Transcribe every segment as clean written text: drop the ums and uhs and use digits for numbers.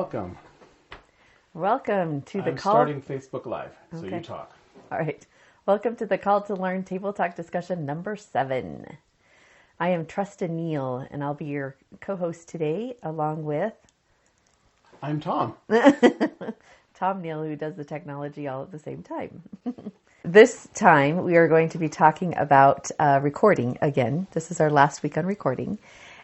welcome. Welcome to the I'm call. starting Facebook Live, so Okay. you talk. All right. Welcome to the Call to Learn Table Talk discussion number 7. I am Trustin Neal, and I'll be your co-host today, along with I'm Tom. Tom Neal, who does the technology all at the same time. This time, we are going to be talking about recording again. This is our last week on recording.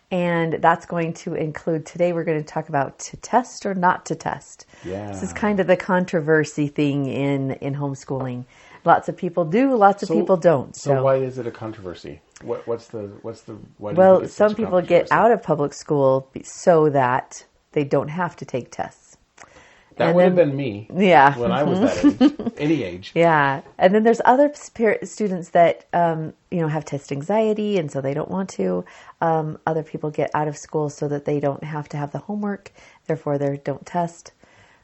And that's going to include, today we're going to talk about to test or not to test. Yeah. This is kind of the controversy thing in homeschooling. Lots of people do, lots of people don't. So why is it a controversy? Why do you think Well, it's some such a people get controversy? out of public school so that they don't have to take tests. That and would then- have been me. Yeah. When I was that age, any age. Yeah. And then there's other students that, have test anxiety, and so they don't want to. Other people get out of school so that they don't have to have the homework, therefore they don't test.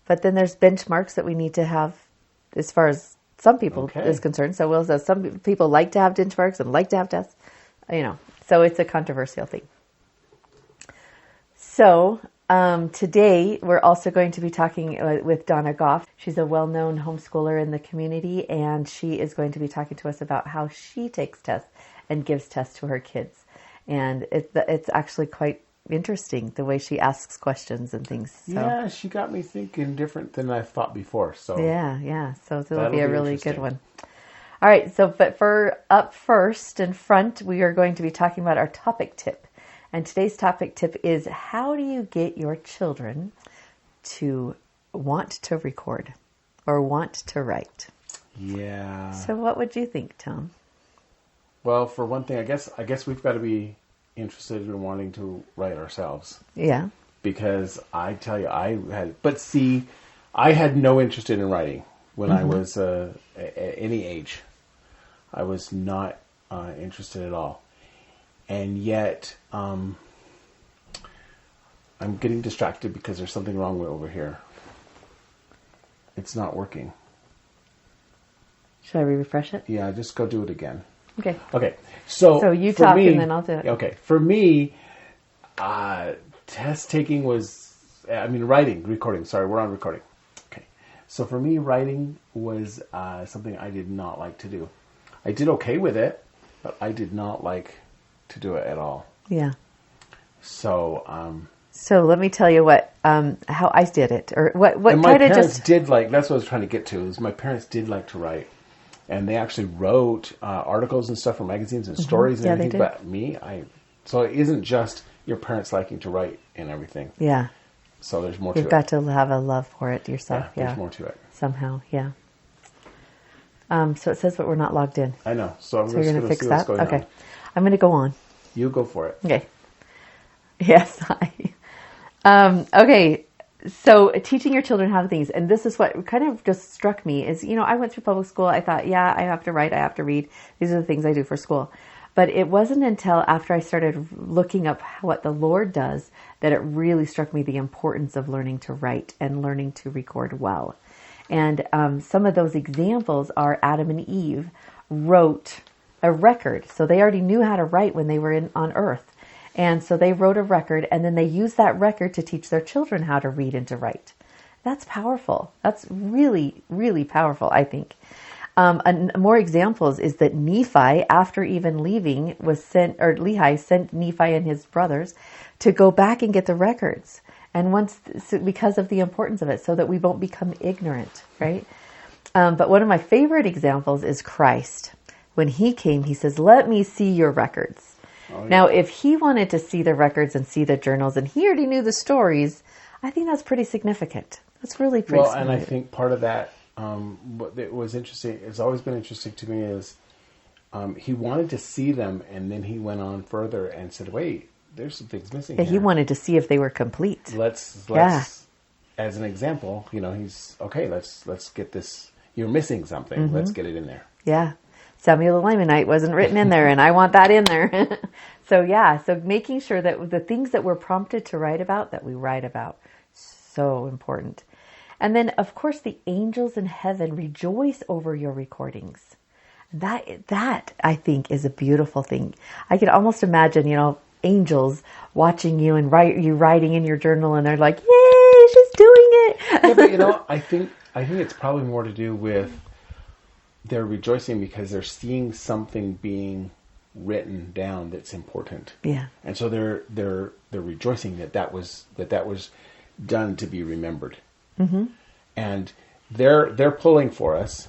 But then there's benchmarks that we need to have as far as some people is concerned. So we'll say some people like to have benchmarks and like to have tests, so it's a controversial thing. So today we're also going to be talking with Donna Goff. She's a well-known homeschooler in the community, and she is going to be talking to us about how she takes tests and gives tests to her kids. And it's actually quite interesting the way she asks questions and things. So. Yeah, she got me thinking different than I thought before. So Yeah. So it'll That'll be a be really interesting. good one. All right. So, but for up first and front, we are going to be talking about our topic tip. And today's topic tip is, how do you get your children to want to record or want to write? Yeah. So what would you think, Tom? Well, for one thing, I guess we've got to be interested in wanting to write ourselves. Yeah. Because I tell you, I had no interest in writing when I was at any age. I was not interested at all. And yet, I'm getting distracted because there's something wrong with over here. It's not working. Should I refresh it? Yeah, just go do it again. Okay. Okay. So you for talk me, and then I'll do it. Okay. For me, test taking recording. Sorry, we're on recording. Okay. So for me, writing was something I did not like to do. I did okay with it, but I did not like to do it at all. Yeah. So, So let me tell you how I did it, or what and my kind of parents just. did like. That's what I was trying to get to. Is my parents did like to write, and they actually wrote articles and stuff for magazines and stories and Yeah, they everything. did. But me, so it isn't just your parents liking to write and everything. Yeah. So there's more to You've it. got to have a love for it yourself. Yeah, Yeah. there's more to it. Somehow, yeah. So it says that we're not logged in. I know. So I'm So you're just going to going to fix see what's that? going Okay. on. I'm going to go on. You go for it. Okay. Yes. Okay. So teaching your children how to things, and this is what kind of just struck me is, I went through public school. I thought, yeah, I have to write, I have to read. These are the things I do for school. But it wasn't until after I started looking up what the Lord does that it really struck me the importance of learning to write and learning to record well. And some of those examples are Adam and Eve wrote a record. So they already knew how to write when they were on earth. And so they wrote a record, and then they used that record to teach their children how to read and to write. That's powerful. That's really, really powerful, I think. And more examples is that Nephi, after even leaving, Lehi sent Nephi and his brothers to go back and get the records. And because of the importance of it, so that we won't become ignorant, right? But one of my favorite examples is Christ. When he came, he says, "Let me see your records." Oh, yeah. Now, if he wanted to see the records and see the journals, and he already knew the stories, I think that's pretty significant. That's really pretty significant. And I think part of that, what it was interesting, it's always been interesting to me is he wanted to see them, and then he went on further and said, wait, there's some things missing here. He wanted to see if they were complete. Let's as an example, he's, okay, let's get this, you're missing something, let's get it in there. Yeah. Samuel the Lamanite wasn't written in there, and I want that in there. So making sure that the things that we're prompted to write about, that we write about, so important. And then, of course, the angels in heaven rejoice over your recordings. That I think is a beautiful thing. I could almost imagine, angels watching you and you writing in your journal, and they're like, "Yay, she's doing Yeah, but I think it's probably more to do with they're rejoicing because they're seeing something being written down that's important. Yeah. And so they're rejoicing that was done to be remembered. Mm-hmm. And they're pulling for us.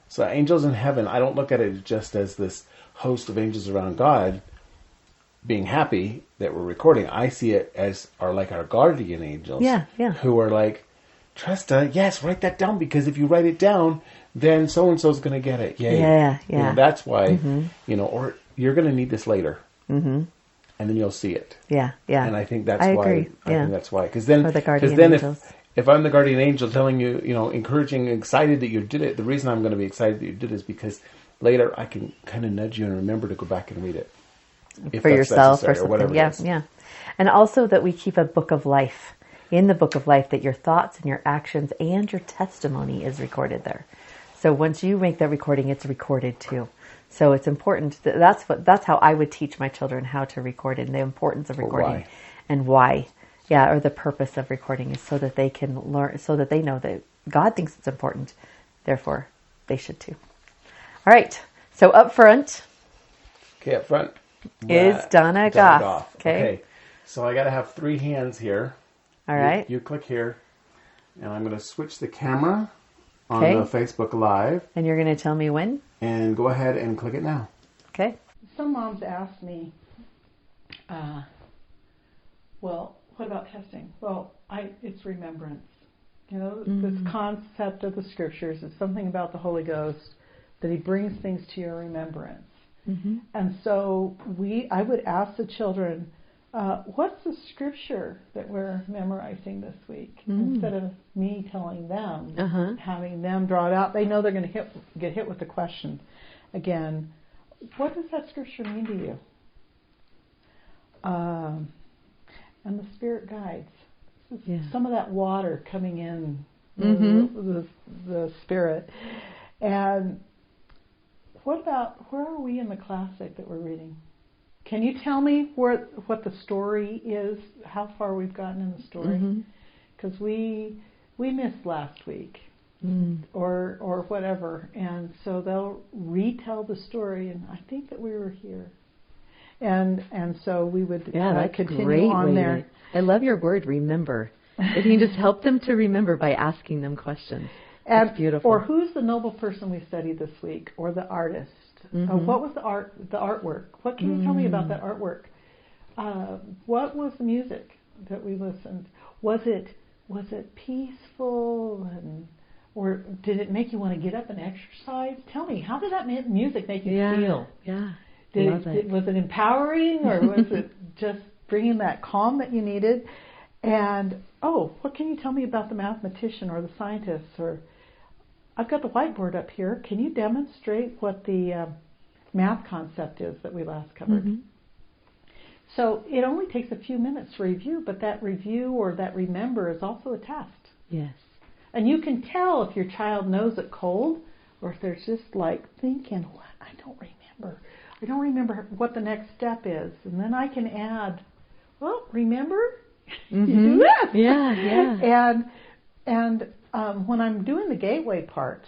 So angels in heaven, I don't look at it just as this host of angels around God being happy that we're recording. I see it as our guardian angels. Yeah, yeah. Who are like, Tresta, yes, write that down, because if you write it down, then so-and-so's going to get it. Yay. Yeah, yeah. That's why, or you're going to need this later. Mm-hmm. And then you'll see it. Yeah, yeah. And I think that's I why. agree. I Yeah. think that's why. Because then, angels. if I'm the guardian angel telling you, encouraging, excited that you did it, the reason I'm going to be excited that you did it is because later I can kind of nudge you and remember to go back and read it. If for yourself or something. whatever Yeah, it is. yeah. And also that we keep a book of life. In the book of life, that your thoughts and your actions and your testimony is recorded there. So once you make that recording, it's recorded too. So it's important. That's how I would teach my children how to record it, and the importance of recording and why. Yeah, or the purpose of recording is so that they can learn, so that they know that God thinks it's important. Therefore, they should too. All right. So up front. Okay, up front. Is Donna Goff. Okay. So I got to have 3 hands here. All right. You click here, and I'm going to switch the camera on the Facebook Live. And you're going to tell me when? And go ahead and click it now. Okay. Some moms ask me, well, what about testing? Well, it's remembrance. This concept of the scriptures is something about the Holy Ghost, that he brings things to your remembrance. Mm-hmm. And so I would ask the children, what's the scripture that we're memorizing this week? Instead of me telling them, having them draw it out, they know they're going to get hit with the question again. What does that scripture mean to you? And the Spirit guides. Some of that water coming in, the Spirit. And what about, where are we in the classic that we're reading? Can you tell me what the story is, how far we've gotten in the story? Because we missed last week, or whatever, and so they'll retell the story, and I think that we were here, and so we would continue great on there. I love your word, remember. If you can just help them to remember by asking them questions. It's beautiful. Or who's the noble person we studied this week, or the artist? What was the artwork? What can you tell me about that artwork? What was the music that we listened? Was it peaceful, or did it make you want to get up and exercise? Tell me, how did that music make you feel? Yeah. Was it empowering, or was it just bringing that calm that you needed? And what can you tell me about the mathematician or the scientist? Or I've got the whiteboard up here. Can you demonstrate what the math concept is that we last covered? So it only takes a few minutes to review, but that review or that remember is also a test. Yes. And you can tell if your child knows it cold, or if they're just thinking, what? I don't remember what the next step is. And then I can add, remember? You do that. Yeah. And when I'm doing the gateway part,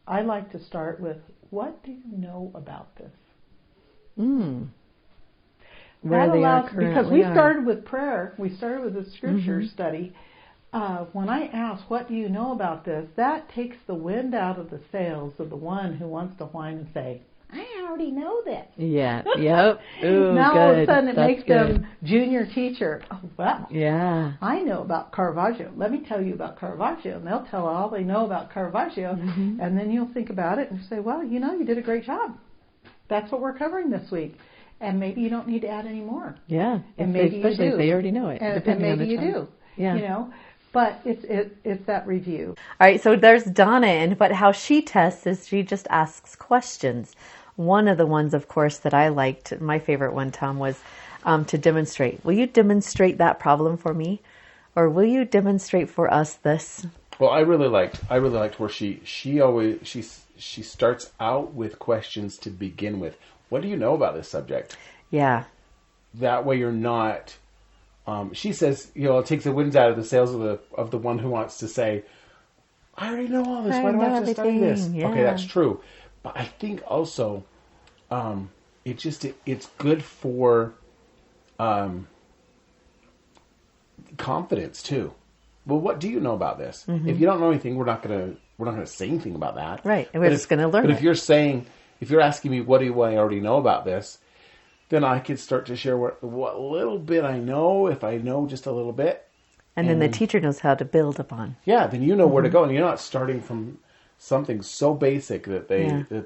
I like to start with, what do you know about this? Because we started with prayer, we started with the scripture study. When I ask, what do you know about this, that takes the wind out of the sails of the one who wants to whine and say, I already know this. Yeah, yep. Ooh, now good. all of a sudden it That's makes good. them junior teacher. Oh, well, yeah. I know about Caravaggio. Let me tell you about Caravaggio. And they'll tell all they know about Caravaggio. And then you'll think about it and say, well, you did a great job. That's what we're covering this week. And maybe you don't need to add any more. Yeah, and maybe especially you do. If they already know it. And maybe you do. Yeah. But it's that review. All right, so there's Donna, and how she tests is she just asks questions. One of the ones, of course, that I liked, my favorite one, Tom, was to demonstrate. Will you demonstrate that problem for me? Or will you demonstrate for us this? Well, I really liked where she starts out with questions to begin with. What do you know about this subject? Yeah. That way you're not she says, it takes the winds out of the sails of the one who wants to say, I already know all this. Why do I have to study this? Yeah. Okay, that's true. But I think also, it's good for confidence too. Well, what do you know about this? Mm-hmm. If you don't know anything, we're not gonna say anything about that. Right, and we're just gonna learn. But if you're asking me, what do I already know about this? Then I could start to share what little bit I know, if I know just a little bit. And then the teacher knows how to build upon. Yeah, then you know where to go, and you're not starting from something so basic that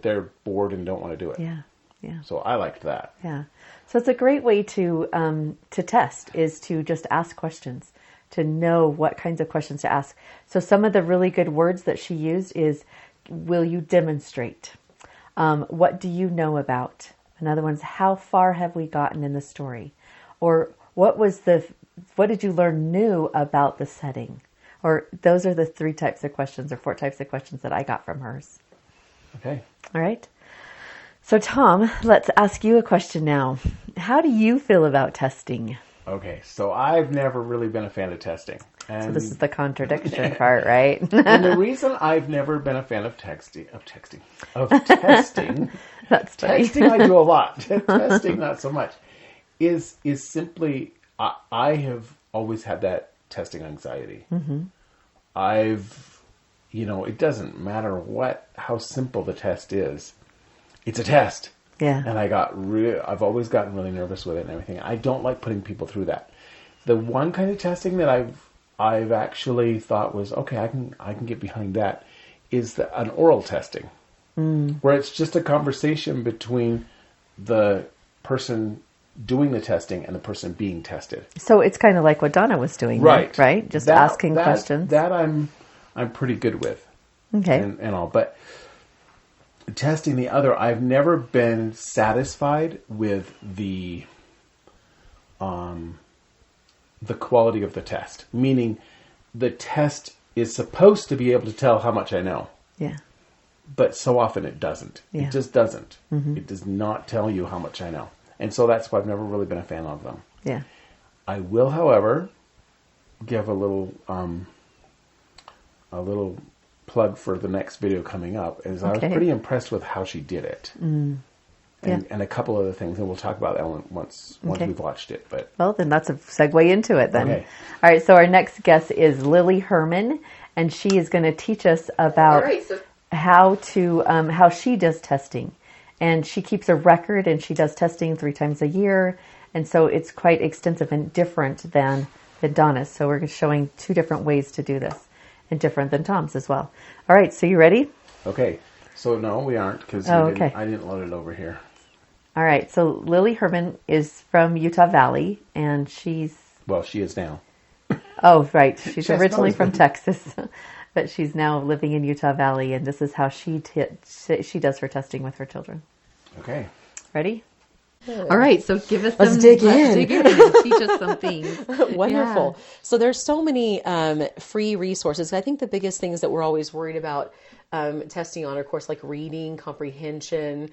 they're bored and don't want to do it. Yeah, yeah. So I liked that. Yeah. So it's a great way to test, is to just ask questions, to know what kinds of questions to ask. So some of the really good words that she used is, will you demonstrate? What do you know about? Another one's, how far have we gotten in the story? Or what did you learn new about the setting? Or those are the 3 types of questions or 4 types of questions that I got from hers. Okay. All right. So Tom, let's ask you a question now. How do you feel about testing? Okay, so I've never really been a fan of testing. And so this is the contradiction part, right? And the reason I've never been a fan of testing. That's texting I do a lot. Testing not so much. Is simply I have always had that testing anxiety. Mm-hmm. It doesn't matter how simple the test is. It's a test. Yeah. And I've always gotten really nervous with it and everything. I don't like putting people through that. The one kind of testing that I've actually thought was, okay, I can get behind that, is an oral testing. Where it's just a conversation between the person doing the testing and the person being tested. So it's kind of like what Donna was doing, right? Right, just asking questions. That I'm pretty good with. Okay, and all, but testing the other, I've never been satisfied with the quality of the test. Meaning, the test is supposed to be able to tell how much I know. Yeah. But so often it doesn't. Yeah. It just doesn't. Mm-hmm. It does not tell you how much I know. And so that's why I've never really been a fan of them. Yeah. I will, however, give a little plug for the next video coming up. I was pretty impressed with how she did it. Mm. And a couple other things, and we'll talk about that once we've watched it. But well, then that's a segue into it then. Okay. All right, so our next guest is Lily Herman, and she is going to teach us about how she does testing. And she keeps a record, and she does testing 3 times a year. And so it's quite extensive and different than Donna's. So we're showing 2 different ways to do this, and different than Tom's as well. All right, so you ready? Okay. So no, we aren't, because I didn't load it over here. All right, so Lily Herman is from Utah Valley, and she is now. Oh, right. She's originally from Texas, but she's now living in Utah Valley, and this is how she does her testing with her children. Okay. Ready? All right, so let's dig in and teach us some things. Wonderful. Yeah. So there's so many free resources. I think the biggest things that we're always worried about testing on, of course, like reading, comprehension,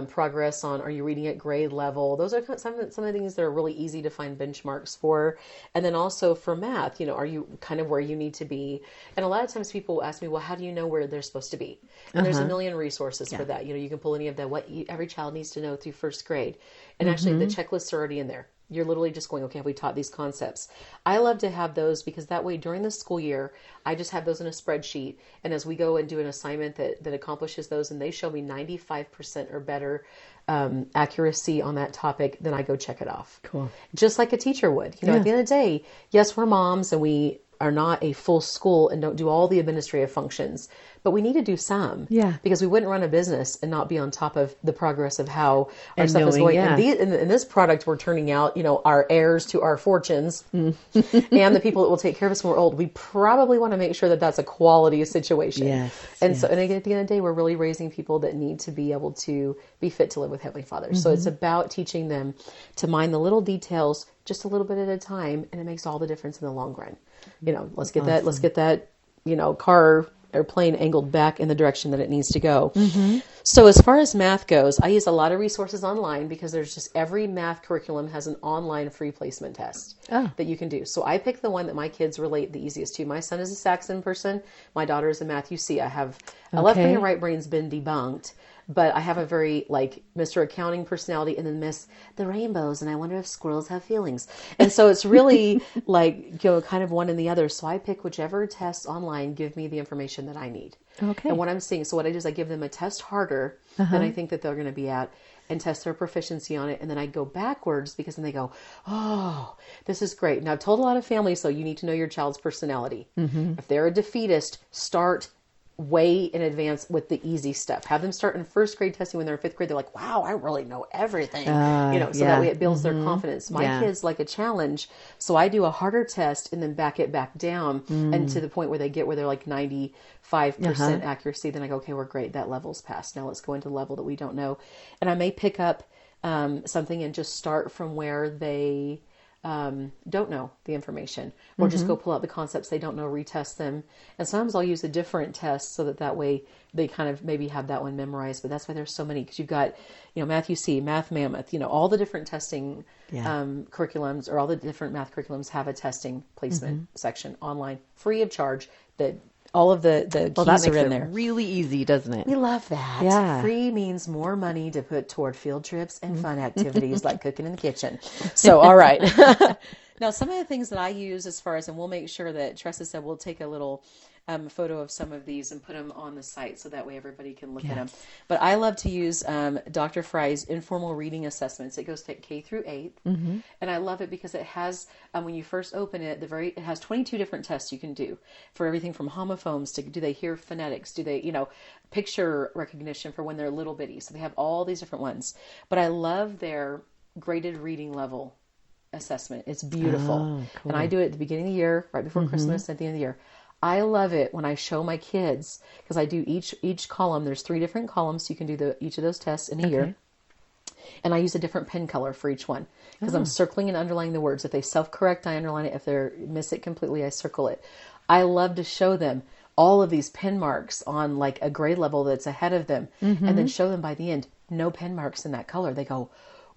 progress on, are you reading at grade level? Those are some of the things that are really easy to find benchmarks for. And then also for math, are you kind of where you need to be? And a lot of times people ask me, well, how do you know where they're supposed to be? And there's a million resources for that. You can pull any of that, every child needs to know through first grade. And actually the checklists are already in there. You're literally just going, okay, have we taught these concepts? I love to have those because that way during the school year, I just have those in a spreadsheet. And as we go and do an assignment that accomplishes those and they show me 95% or better accuracy on that topic, then I go check it off. Cool. Just like a teacher would. At the end of the day, yes, we're moms and we are not a full school and don't do all the administrative functions, but we need to do some. Yeah. Because we wouldn't run a business and not be on top of the progress of how our stuff is knowing, going. And in this product, we're turning out, our heirs to our fortunes and the people that will take care of us when we're old. We probably want to make sure that that's a quality situation. Yes. So, and again, at the end of the day, we're really raising people that need to be able to be fit to live with Heavenly Father. So it's about teaching them to mind the little details just a little bit at a time, and it makes all the difference in the long run. Let's get that, car airplane angled back in the direction that it needs to go. So as far as math goes, I use a lot of resources online because there's just every math curriculum has an online free placement test that you can do. So I pick the one that my kids relate the easiest to. My son is a Saxon person. My daughter is a Math UC. I have a left brain and right brain's been debunked. But I have a very, like, Mr. Accounting personality and then Miss the Rainbows, and I wonder if squirrels have feelings. And so it's really, like, kind of one and the other. So I pick whichever tests online give me the information that I need. Okay. And what I'm seeing, so what I do is I give them a test harder than I think that they're going to be at and test their proficiency on it. And then I go backwards because then they go, oh, this is great. Now, I've told a lot of families, so you need to know your child's personality. If they're a defeatist, start way in advance with the easy stuff. Have them start in first grade testing when they're in fifth grade. They're like, wow, I really know everything. So that way it builds their confidence. My kids like a challenge. So I do a harder test and then back it back down and to the point where they get where they're like 95% accuracy. Then I go, okay, we're great. That level's passed. Now let's go into a level that we don't know. And I may pick up something and just start from where they don't know the information, or just go pull out the concepts they don't know, retest them. And sometimes I'll use a different test so that way they kind of maybe have that one memorized. But that's why there's so many, because you've got, Math UC, Math Mammoth, all the different testing curriculums, or all the different math curriculums have a testing placement section online, free of charge, that all of the keys that makes are in it there. really easy, doesn't it? We love that. Yeah. Free means more money to put toward field trips and fun activities like cooking in the kitchen. So, all right. Now, some of the things that I use as far as, and we'll make sure that Tressa said we'll take a little photo of some of these and put them on the site so that way everybody can look at them. But I love to use Dr. Fry's informal reading assessments. It goes to K through 8th. And I love it because it has, when you first open it, it has 22 different tests you can do for everything from homophones to do they hear phonetics, do they, picture recognition for when they're little bitty. So they have all these different ones. But I love their graded reading level assessment. It's beautiful. Oh, cool. And I do it at the beginning of the year, right before Christmas, at the end of the year. I love it when I show my kids, because I do each column. There's 3 different columns. So you can do each of those tests in a year. And I use a different pen color for each one because I'm circling and underlining the words. If they self-correct, I underline it. If they miss it completely, I circle it. I love to show them all of these pen marks on like a grade level that's ahead of them, and then show them by the end, no pen marks in that color. They go,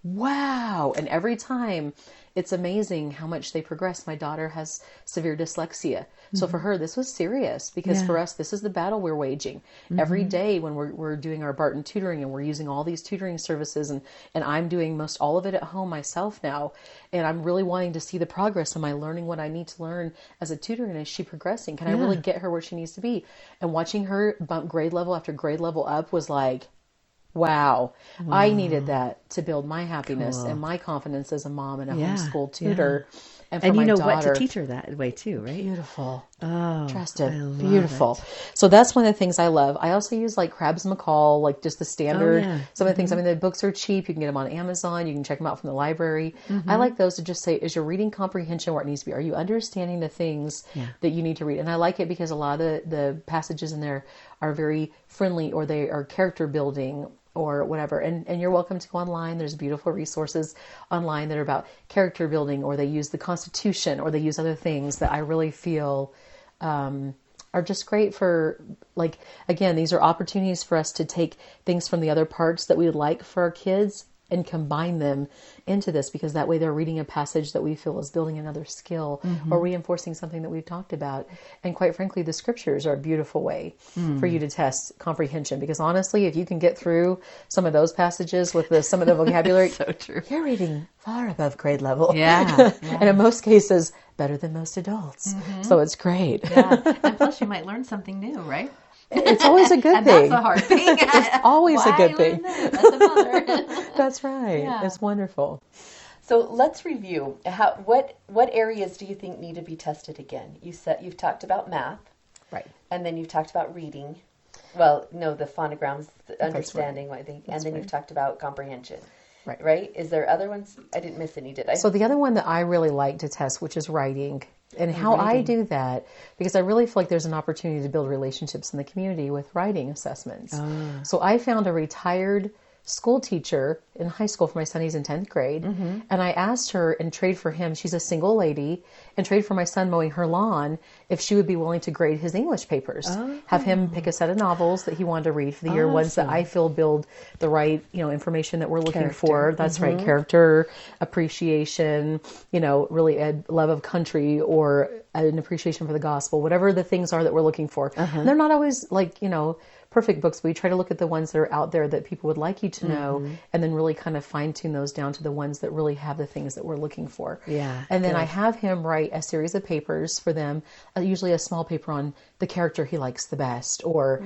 wow. And every time it's amazing how much they progress. My daughter has severe dyslexia. So for her, this was serious because for us, this is the battle we're waging. Every day when we're doing our Barton tutoring and we're using all these tutoring services and I'm doing most all of it at home myself now. And I'm really wanting to see the progress. Am I learning what I need to learn as a tutor? And is she progressing? Can I really get her where she needs to be? And watching her bump grade level after grade level up was like, wow, I needed that to build my happiness and my confidence as a mom and a homeschool tutor. And for my daughter, what to teach her that way too, right? Beautiful. Oh, Trusted. Beautiful. So that's one of the things I love. I also use like Krabs McCall, like just the standard. Some of the things, I mean, the books are cheap. You can get them on Amazon. You can check them out from the library. I like those to just say, is your reading comprehension where it needs to be? Are you understanding the things that you need to read? And I like it because a lot of the passages in there are very friendly, or they are character building or whatever. And you're welcome to go online. There's beautiful resources online that are about character building, or they use the Constitution, or they use other things that I really feel are just great for, like, again, these are opportunities for us to take things from the other parts that we would like for our kids and combine them into this, because that way they're reading a passage that we feel is building another skill or reinforcing something that we've talked about. And quite frankly, the scriptures are a beautiful way for you to test comprehension, because honestly, if you can get through some of those passages with some of the vocabulary, so true. You're reading far above grade level. Yeah. And in most cases, better than most adults. So it's great. And plus you might learn something new, right? It's always a good and thing. That's a hard thing. It's always a good thing. That's a mother. That's right. Yeah. It's wonderful. So let's review. What areas do you think need to be tested again? You've talked about math, right? And then you've talked about reading. Well, no, the phonograms, the understanding, I think, and then you've talked about comprehension. Right? Is there other ones? I didn't miss any, did I? So the other one that I really like to test, which is writing, and how I do that, because I really feel like there's an opportunity to build relationships in the community with writing assessments. So I found a retired school teacher in high school for my son. He's in 10th grade. And I asked her and trade for him. She's a single lady, and trade for my son mowing her lawn if she would be willing to grade his English papers. Have him pick a set of novels that he wanted to read for the year, ones that I feel build the right, information that we're looking for. That's right. Character, appreciation, really a love of country or an appreciation for the gospel, whatever the things are that we're looking for. And they're not always perfect books. We try to look at the ones that are out there that people would like you to know, and then really kind of fine tune those down to the ones that really have the things that we're looking for. Yeah. And then I have him write a series of papers for them, usually a small paper on the character he likes the best, or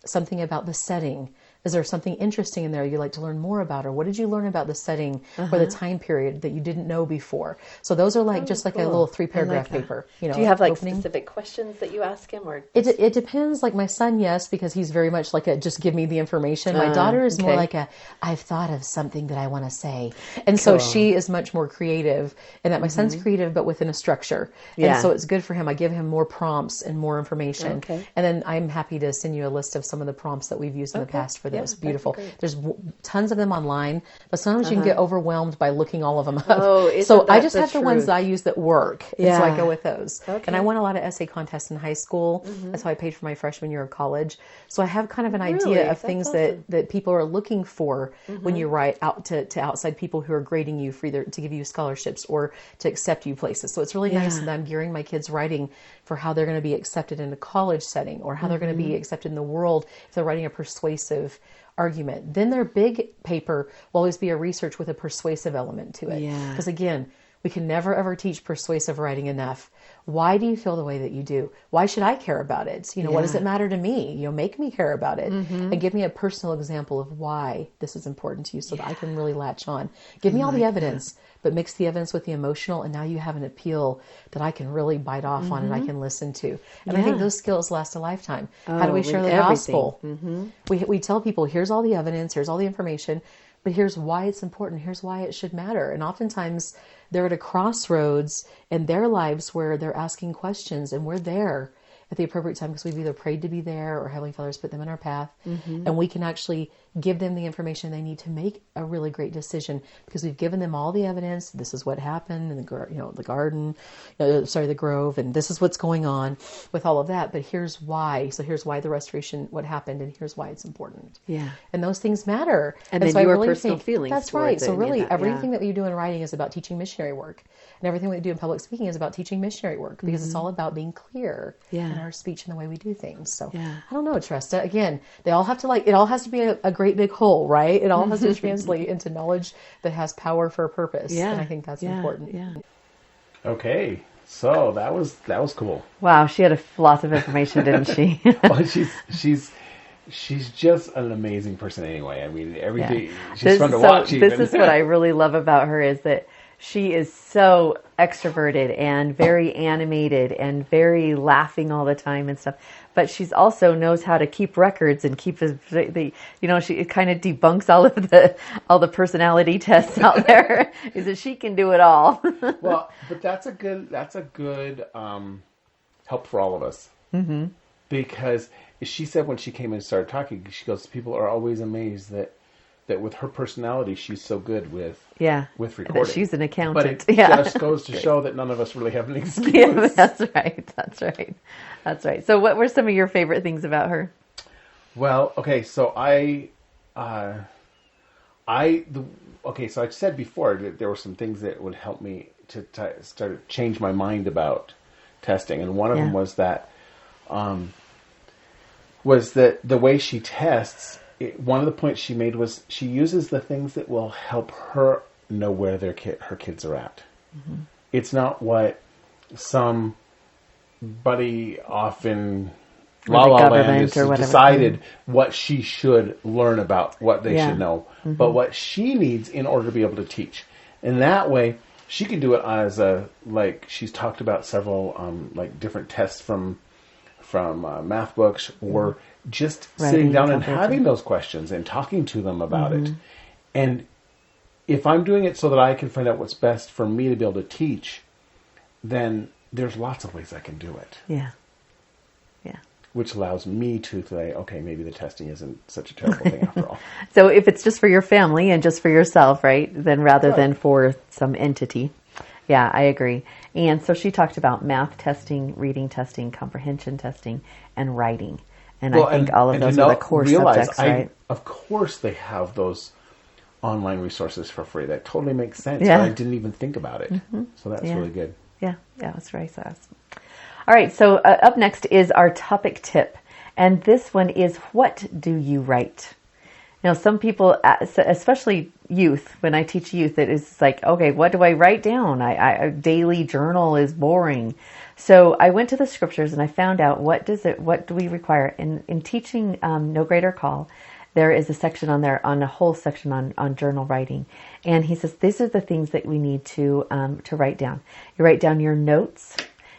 something about the setting. Is there something interesting in there you'd like to learn more about? Or what did you learn about the setting or the time period that you didn't know before? So those are like a little 3-paragraph paper. Do you have specific questions that you ask him? Or it depends. Like my son, yes, because he's very much like just give me the information. My daughter is more like I've thought of something that I want to say. And so she is much more creative, and that my son's creative, but within a structure. And so it's good for him. I give him more prompts and more information. And then I'm happy to send you a list of some of the prompts that we've used in the past for this. Beautiful. There's tons of them online, but sometimes you can get overwhelmed by looking all of them up. So I just have the ones that I use that work. And so I go with those. And I won a lot of essay contests in high school. That's how I paid for my freshman year of college. So I have kind of an idea of things that people are looking for when you write out to outside people who are grading you for either to give you scholarships or to accept you places. So it's really nice that I'm gearing my kids' writing for how they're going to be accepted in a college setting, or how they're going to be accepted in the world if they're writing a persuasive argument. Then their big paper will always be a research with a persuasive element to it. Because again, we can never ever teach persuasive writing enough. Why do you feel the way that you do? Why should I care about it? What does it matter to me? Make me care about it, and give me a personal example of why this is important to you, so that I can really latch on. Give me all the evidence, but mix the evidence with the emotional, and now you have an appeal that I can really bite off on and I can listen to. And I think those skills last a lifetime. How do we share the gospel? We tell people, here's all the evidence, here's all the information, but here's why it's important. Here's why it should matter. And oftentimes they're at a crossroads in their lives where they're asking questions, and we're there at the appropriate time because we've either prayed to be there or Heavenly Father's put them in our path. And we can actually give them the information they need to make a really great decision, because we've given them all the evidence. This is what happened in the garden, the grove, and this is what's going on with all of that. But here's why. So here's why the restoration, what happened, and here's why it's important. And those things matter. And then so your personal feelings. That's right. So really, everything that we do in writing is about teaching missionary work, and everything we do in public speaking is about teaching missionary work, because it's all about being clear in our speech and the way we do things. So I don't know, Tresta. Again, they all have to it all has to be a great big whole, right? It all has to translate into knowledge that has power for a purpose. And I think that's important. Okay. So that was cool. Wow, she had lots of information, didn't she? Well, she's just an amazing person anyway. I mean, everything she's fun to watch. This is what I really love about her, is that she is so extroverted and very animated and very laughing all the time and stuff. But she's also knows how to keep records and keep she kind of debunks all the personality tests out there. Is that she can do it all. Well, but that's a good help for all of us. Because she said when she came in and started talking, she goes, people are always amazed that with her personality, she's so good with recording. That she's an accountant. But it just goes to show that none of us really have an excuse. Yeah, that's right. So what were some of your favorite things about her? Well, okay, so so I said before that there were some things that would help me to start to change my mind about testing, and one of them was that the way she tests. One of the points she made was she uses the things that will help her know where her kids are at. It's not what somebody off in La La Land has decided what she should learn about, what they should know, but what she needs in order to be able to teach. And that way, she can do it as she's talked about several different tests from math books, or just sitting down and having those questions and talking to them about it. And if I'm doing it so that I can find out what's best for me to be able to teach, then there's lots of ways I can do it. which allows me to say, okay, maybe the testing isn't such a terrible thing after all. So if it's just for your family and just for yourself, right, then rather than for some entity. Yeah, I agree. And so she talked about math testing, reading testing, comprehension testing, and writing. And I think all of those are the core subjects, right? Of course they have those online resources for free. That totally makes sense. Yeah. But I didn't even think about it. So that's really good. Yeah, that's right. So awesome. All right, so up next is our topic tip. And this one is, what do you write? Now, some people, especially youth, when I teach youth, it is like, okay, what do I write down? A daily journal is boring. So I went to the scriptures and I found out what do we require? In teaching No Greater Call, there is a section on there, on a whole section on journal writing. And he says, these are the things that we need to write down. You write down your notes,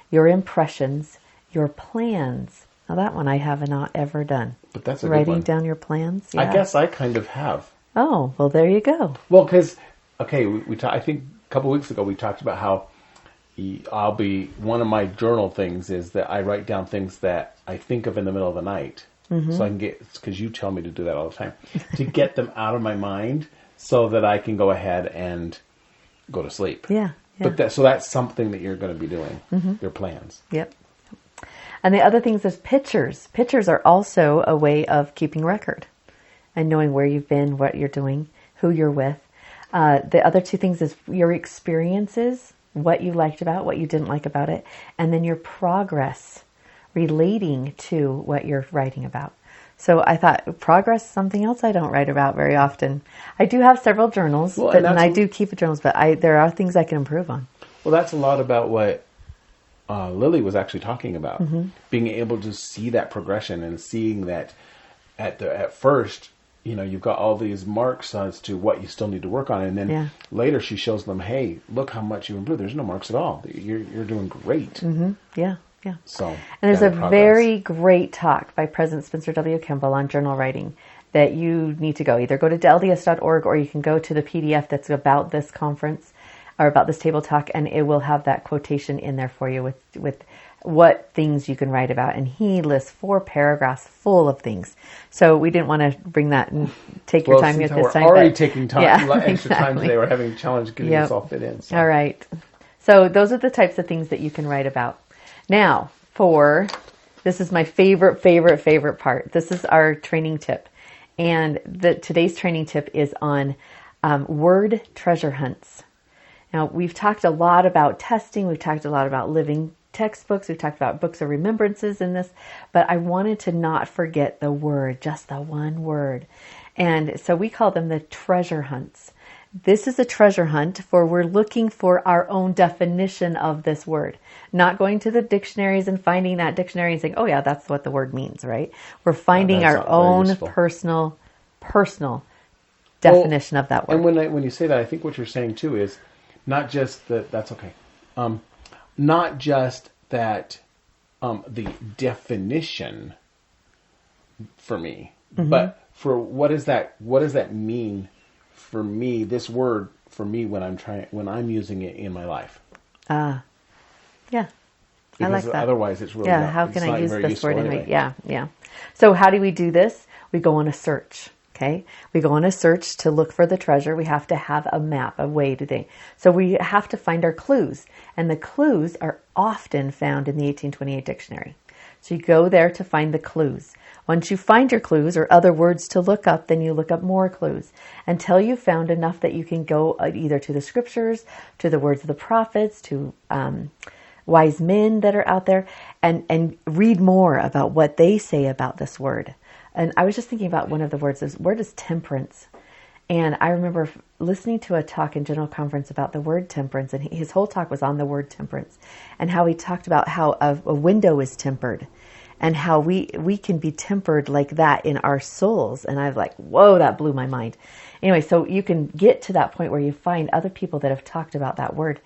your impressions, your plans. Now that one I have not ever done. But that's a writing good one. down your plans. Yeah. I guess I kind of have. Oh, well, there you go. Well, because, okay, I think a couple of weeks ago we talked about how one of my journal things is that I write down things that I think of in the middle of the night. So I can because you tell me to do that all the time, to get them out of my mind so that I can go ahead and go to sleep. Yeah. But so that's something that you're going to be doing, your plans. Yep. And the other things is pictures. Pictures are also a way of keeping record and knowing where you've been, what you're doing, who you're with. The other two things is your experiences, what you liked about, what you didn't like about it, and then your progress relating to what you're writing about. So I thought progress is something else I don't write about very often. I do have several journals, and I do keep journals, but there are things I can improve on. Well, that's a lot about what Lily was actually talking about, being able to see that progression and seeing that at first, you've got all these marks as to what you still need to work on, and then later she shows them, hey, look how much you improved. There's no marks at all. You're doing great. Yeah. So, and there's a very great talk by President Spencer W. Kimball on journal writing that you need to go. Either go to lds.org or you can go to the PDF that's about this conference or about this table talk, and it will have that quotation in there for you with what things you can write about. And he lists 4 paragraphs full of things. So we didn't want to bring that and take your time at this time. We're already taking time, extra exactly. time today. We're having a challenge getting this all fit in. So. All right. So those are the types of things that you can write about. Now, this is my favorite part. This is our training tip. And today's training tip is on word treasure hunts. Now, we've talked a lot about testing. We've talked a lot about living textbooks. We've talked about books of remembrances in this. But I wanted to not forget the word, just the one word. And so we call them the treasure hunts. This is a treasure hunt we're looking for our own definition of this word. Not going to the dictionaries and finding that dictionary and saying, oh yeah, that's what the word means, right? We're finding our own personal definition of that word. And when you say that, I think what you're saying too is not just that, that's okay. Not just that the definition for me, but for what does that mean for me, this word for me when I'm using it in my life. Yeah. Because I like that. Otherwise it's really how can I use this word anyway? Yeah. So how do we do this? We go on a search. Okay. We go on a search to look for the treasure. We have to have a map, a way to think. So we have to find our clues, and the clues are often found in the 1828 dictionary. So you go there to find the clues. Once you find your clues or other words to look up, then you look up more clues until you've found enough that you can go either to the scriptures, to the words of the prophets, to wise men that are out there, and read more about what they say about this word. And I was just thinking about one of the words. The word is temperance. And I remember listening to a talk in General Conference about the word temperance, and his whole talk was on the word temperance and how he talked about how a window is tempered and how we can be tempered like that in our souls. And I was like, whoa, that blew my mind. Anyway, so you can get to that point where you find other people that have talked about that word.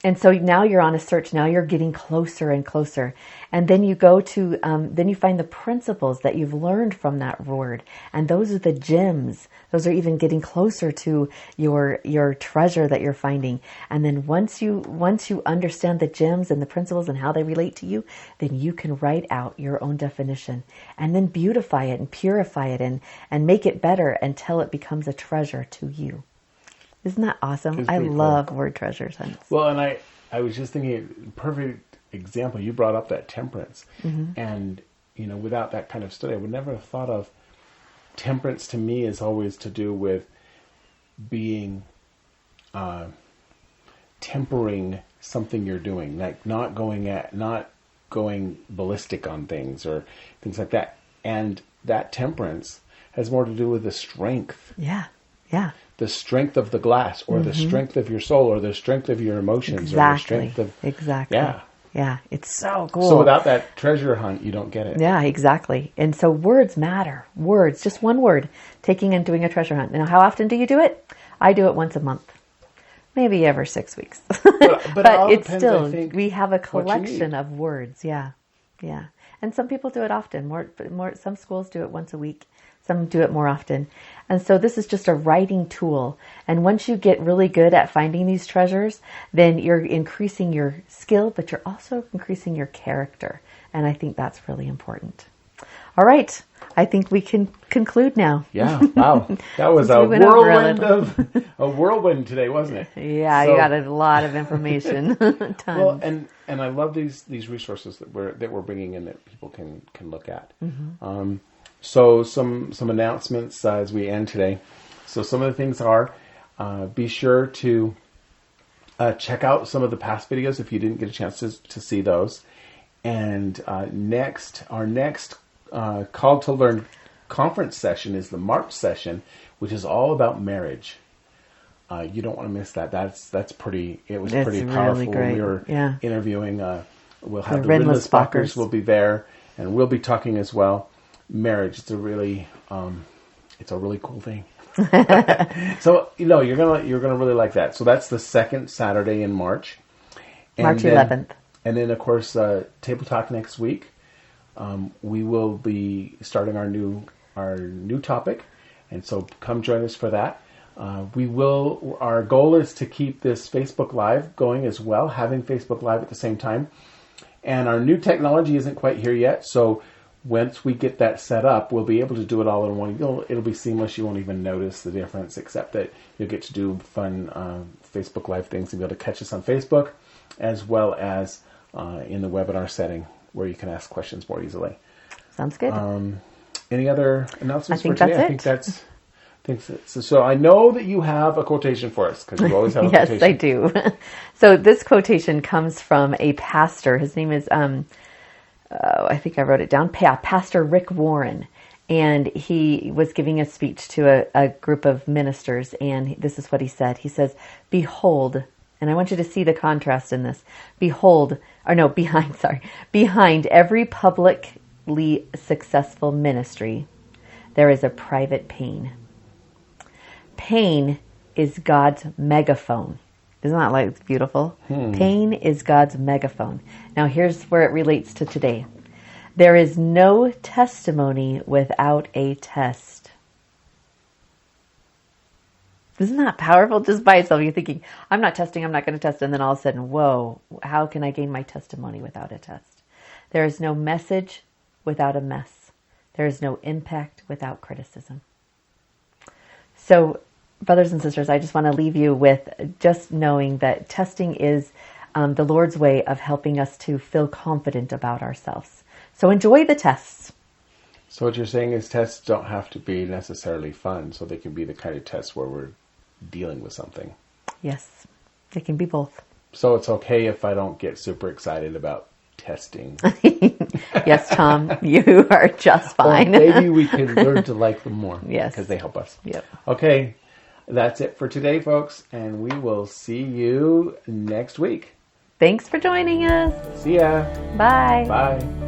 And so now you're on a search. Now you're getting closer and closer. And then you go to, then you find the principles that you've learned from that word. And those are the gems. Those are even getting closer to your treasure that you're finding. And then once you understand the gems and the principles and how they relate to you, then you can write out your own definition and then beautify it and purify it and make it better until it becomes a treasure to you. Isn't that awesome? I love word treasure hunts. Well, and I was just thinking, perfect example, you brought up that temperance. And, without that kind of study, I would never have thought of temperance. To me is always to do with being, tempering something you're doing, like not going ballistic on things or things like that. And that temperance has more to do with the strength. Yeah. The strength of the glass, or the strength of your soul, or the strength of your emotions, or the strength of... Exactly. Yeah, it's so cool. So without that treasure hunt, you don't get it. Yeah, exactly. And so words matter. Words, just one word, taking and doing a treasure hunt. Now, how often do you do it? I do it once a month. Maybe every 6 weeks. But it's still, we have a collection of words. Yeah. And some people do it often. Some schools do it once a week. Some do it more often. And so this is just a writing tool. And once you get really good at finding these treasures, then you're increasing your skill, but you're also increasing your character. And I think that's really important. All right. I think we can conclude now. Yeah. Wow. That was a whirlwind today, wasn't it? Yeah, so, you got a lot of information. Tons. Well, and I love these resources that we're bringing in that people can look at. So some announcements as we end today. So some of the things are, be sure to check out some of the past videos if you didn't get a chance to see those. And our next Call to Learn conference session is the March session, which is all about marriage. You don't want to miss that. That's pretty. It was pretty powerful really great. When we were interviewing. We'll have the Rinless Spockers will be there, and we'll be talking as well. Marriage, it's a really cool thing. So you're gonna really like that. So that's the second Saturday in March, March 11th, and then of course TableTalk next week. We will be starting our new topic, and so come join us for that. Our goal is to keep this Facebook Live going as well, having Facebook Live at the same time. And our new technology isn't quite here yet, so once we get that set up, we'll be able to do it all in one. It'll be seamless. You won't even notice the difference, except that you'll get to do fun Facebook Live things and be able to catch us on Facebook, as well as in the webinar setting where you can ask questions more easily. Sounds good. Any other announcements for today? I think that's so. I know that you have a quotation for us because you always have a quotation. Yes, I do. So this quotation comes from a pastor. His name is I think I wrote it down. Pastor Rick Warren. And he was giving a speech to a group of ministers. And this is what he said. He says, behold, and I want you to see the contrast in this. Behind every publicly successful ministry, there is a private pain. Pain is God's megaphone. Isn't that like beautiful? Pain is God's megaphone. Now here's where it relates to today. There is no testimony without a test. Isn't that powerful? Just by itself, you're thinking, I'm not testing, I'm not going to test. And then all of a sudden, whoa, how can I gain my testimony without a test? There is no message without a mess. There is no impact without criticism. So, brothers and sisters, I just want to leave you with just knowing that testing is the Lord's way of helping us to feel confident about ourselves. So enjoy the tests. So what you're saying is tests don't have to be necessarily fun, so they can be the kind of tests where we're dealing with something. Yes, they can be both. So it's okay if I don't get super excited about testing. Yes, Tom, you are just fine. Or maybe we can learn to like them more. Yes. Because they help us. Yep. Okay, that's it for today, folks, and we will see you next week. Thanks for joining us. See ya. Bye. Bye.